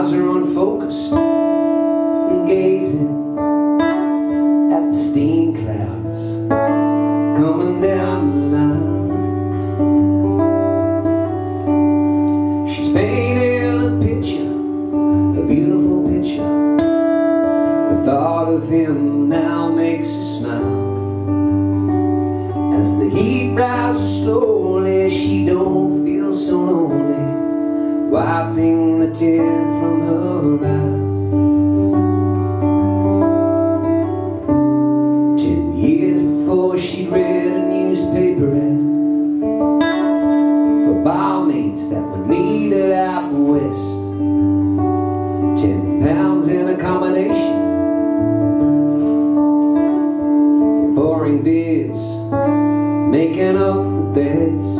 eyes are unfocused, gazing at the steam clouds coming down the line. She's painted a picture, a beautiful picture. The thought of him now makes her smile. As the heat rises slowly, she don't feel so lonely, wiping the tear from her eye. 10 years before, she'd read a newspaper ad for barmaids that were needed out west. 10 pounds in accommodation for pouring beers, making up the beds.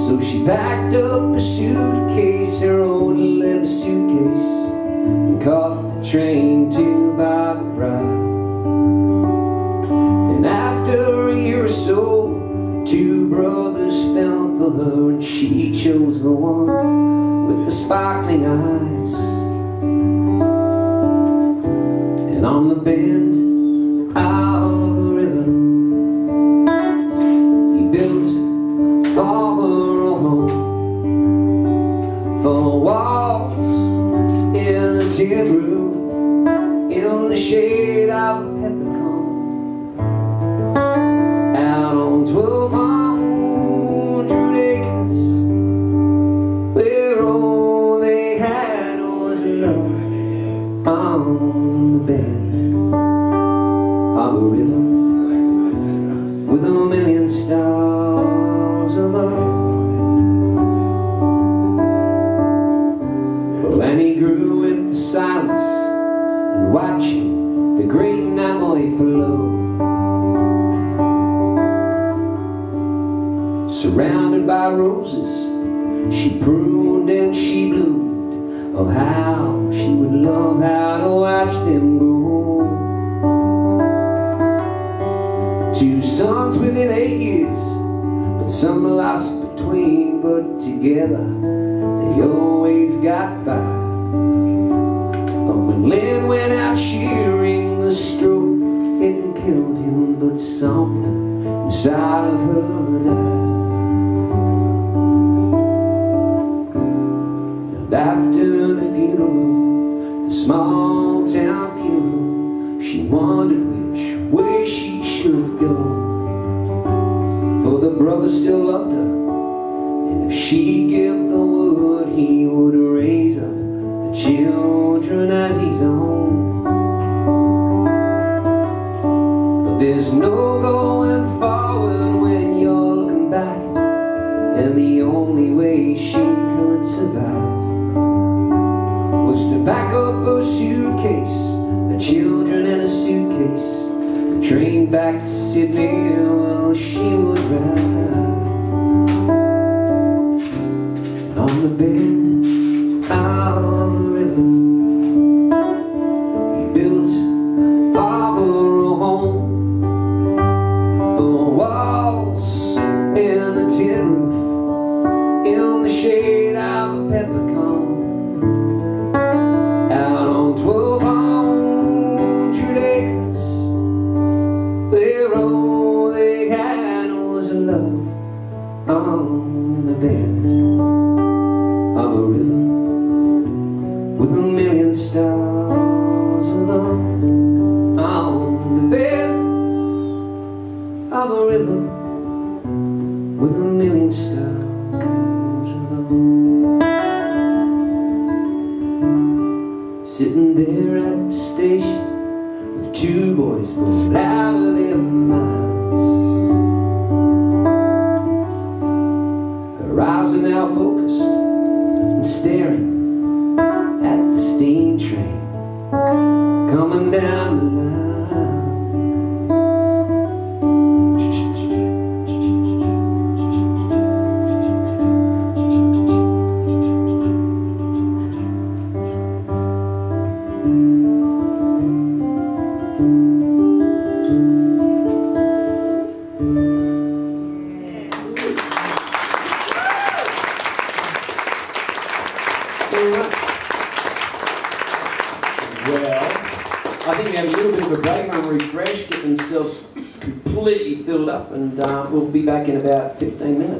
So she packed up a suitcase, her old leather suitcase, and caught the train to Barbara. Then after a year or so, 2 brothers fell for her, and she chose the one with the sparkling eyes. And on the bend of the river, he built for her a home, 4 walls in a tin roof, in the shade of a peppercorn, out on 1,200 acres, where all they had was love on the bend of a river with a million stars above. And he grew with the silence and watching the great Namoy flow. Surrounded by roses, she pruned and she bloomed. Oh, how she would love how to watch them grow. 2 sons within 8 years, but some lost between, but together they always got by. But when Lynn went out shearing, the stroke hadn't killed him, but something inside of her died. And after the funeral, the small town funeral, she wondered which way she should go. For the brother still loved her, and if she'd give the word, he would raise up the children as his own. But there's no going forward when you're looking back, and the only way she could survive was to pack up a suitcase, the children in a suitcase, the train back to Sydney, well, she would ride. On the bend of the river, he built for her a home, 4 walls and a tin roof, in the shade of a peppercorn, out on 1,200 acres, where all they had was love on the bend of a river with a million stars above. On the bed of a river with a million stars above. Sitting there at the station with 2 boys both out of their minds. Her eyes are now focused and staring at the steam train coming down the line. very much. Well, I think we have a little bit of a break and refresh, get themselves completely filled up, and we'll be back in about 15 minutes.